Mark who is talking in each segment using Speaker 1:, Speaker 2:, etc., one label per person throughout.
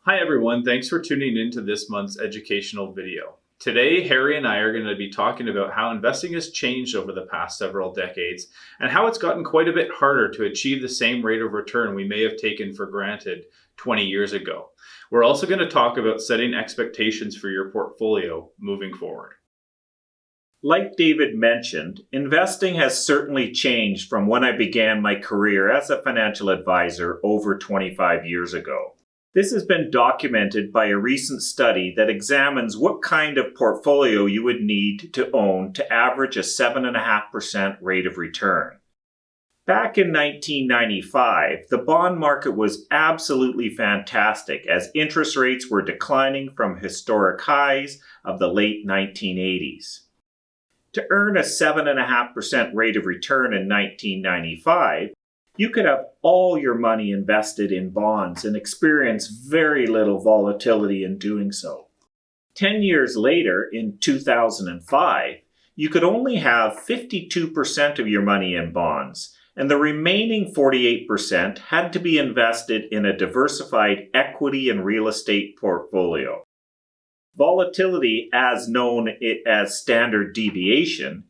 Speaker 1: Hi everyone, thanks for tuning in to this month's educational video. Today, Harry and I are going to be talking about how investing has changed over the past several decades and how it's gotten quite a bit harder to achieve the same rate of return we may have taken for granted 20 years ago. We're also going to talk about setting expectations for your portfolio moving forward.
Speaker 2: Like David mentioned, investing has certainly changed from when I began my career as a financial advisor over 25 years ago. This has been documented by a recent study that examines what kind of portfolio you would need to own to average a 7.5% rate of return. Back in 1995, the bond market was absolutely fantastic as interest rates were declining from historic highs of the late 1980s. To earn a 7.5% rate of return in 1995, you could have all your money invested in bonds and experience very little volatility in doing so. 10 years later, in 2005, you could only have 52% of your money in bonds, and the remaining 48% had to be invested in a diversified equity and real estate portfolio. Volatility, as known as standard deviation,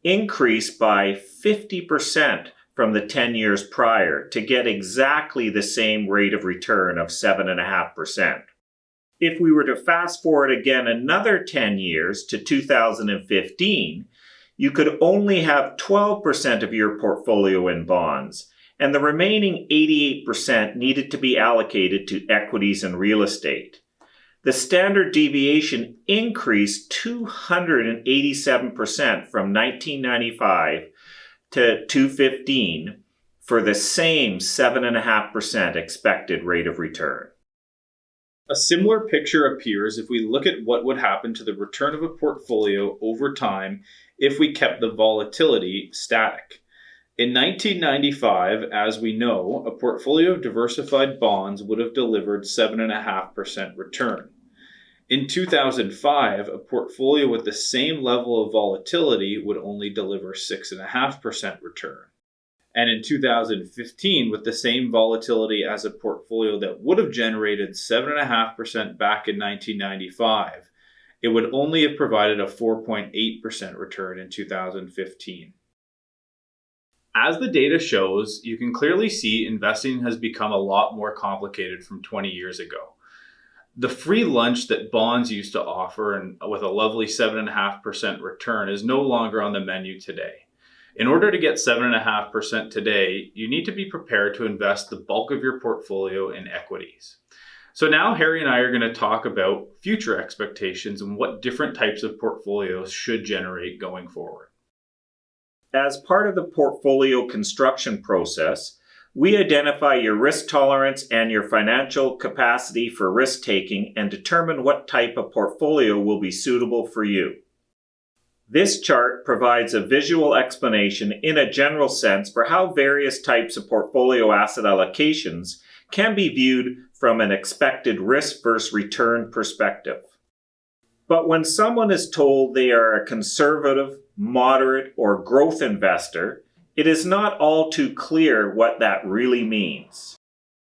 Speaker 2: increased by 50% from the 10 years prior to get exactly the same rate of return of 7.5%. If we were to fast forward again another 10 years to 2015, you could only have 12% of your portfolio in bonds, and the remaining 88% needed to be allocated to equities and real estate. The standard deviation increased 287% from 1995 to 2015 for the same 7.5% expected rate of return.
Speaker 1: A similar picture appears if we look at what would happen to the return of a portfolio over time if we kept the volatility static. In 1995, as we know, a portfolio of diversified bonds would have delivered 7.5% return. In 2005, a portfolio with the same level of volatility would only deliver 6.5% return. And in 2015, with the same volatility as a portfolio that would have generated 7.5% back in 1995, it would only have provided a 4.8% return in 2015. As the data shows, you can clearly see investing has become a lot more complicated from 20 years ago. The free lunch that bonds used to offer and with a lovely 7.5% return is no longer on the menu today. In order to get 7.5% today, you need to be prepared to invest the bulk of your portfolio in equities. So now Harry and I are going to talk about future expectations and what different types of portfolios should generate going forward.
Speaker 2: As part of the portfolio construction process, we identify your risk tolerance and your financial capacity for risk-taking and determine what type of portfolio will be suitable for you. This chart provides a visual explanation in a general sense for how various types of portfolio asset allocations can be viewed from an expected risk versus return perspective. But when someone is told they are a conservative, moderate, or growth investor, it is not all too clear what that really means.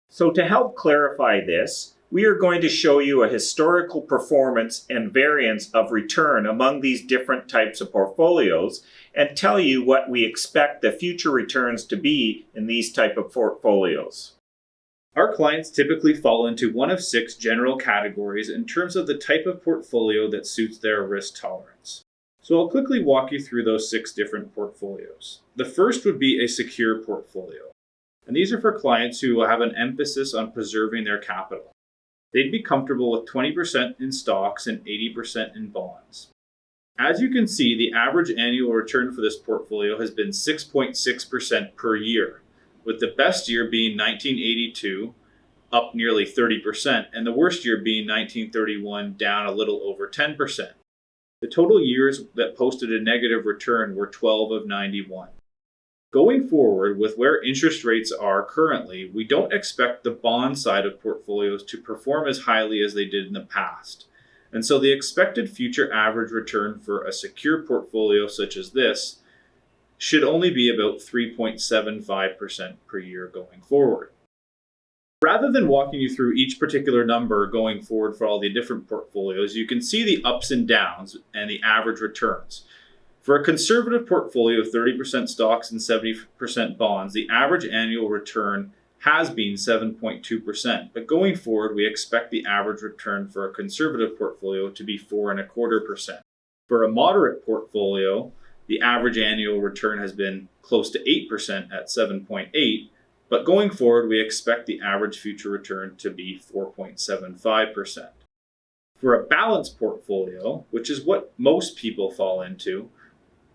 Speaker 2: So to help clarify this, we are going to show you a historical performance and variance of return among these different types of portfolios and tell you what we expect the future returns to be in these type of portfolios.
Speaker 1: Our clients typically fall into one of 6 general categories in terms of the type of portfolio that suits their risk tolerance. So I'll quickly walk you through those 6 different portfolios. The first would be a secure portfolio. And these are for clients who have an emphasis on preserving their capital. They'd be comfortable with 20% in stocks and 80% in bonds. As you can see, the average annual return for this portfolio has been 6.6% per year, with the best year being 1982, up nearly 30%, and the worst year being 1931, down a little over 10%. The total years that posted a negative return were 12 of 91. Going forward, with where interest rates are currently, we don't expect the bond side of portfolios to perform as highly as they did in the past. And so the expected future average return for a secure portfolio such as this should only be about 3.75% per year going forward. Rather than walking you through each particular number going forward for all the different portfolios, you can see the ups and downs and the average returns. For a conservative portfolio of 30% stocks and 70% bonds, the average annual return has been 7.2%, but going forward, we expect the average return for a conservative portfolio to be 4.25%. For a moderate portfolio, the average annual return has been close to 8% at 7.8%, but going forward, we expect the average future return to be 4.75%. For a balanced portfolio, which is what most people fall into,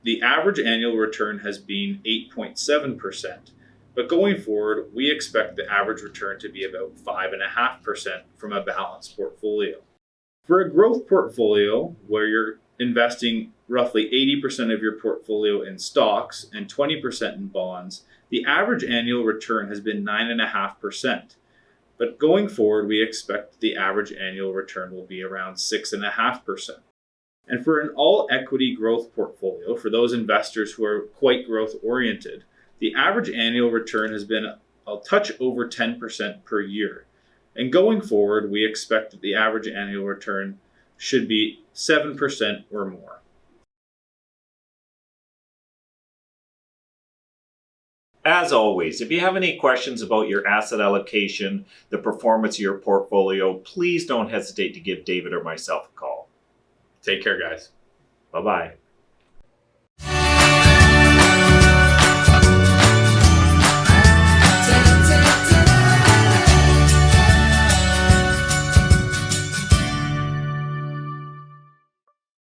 Speaker 1: the average annual return has been 8.7%, but going forward, we expect the average return to be about 5.5% from a balanced portfolio. For a growth portfolio, where you're investing roughly 80% of your portfolio in stocks and 20% in bonds, the average annual return has been 9.5%. But going forward, we expect the average annual return will be around 6.5%. And for an all equity growth portfolio, for those investors who are quite growth oriented, the average annual return has been a touch over 10% per year. And going forward, we expect that the average annual return should be 7% or more.
Speaker 2: As always, if you have any questions about your asset allocation, the performance of your portfolio, please don't hesitate to give David or myself a call.
Speaker 1: Take care, guys.
Speaker 2: Bye-bye.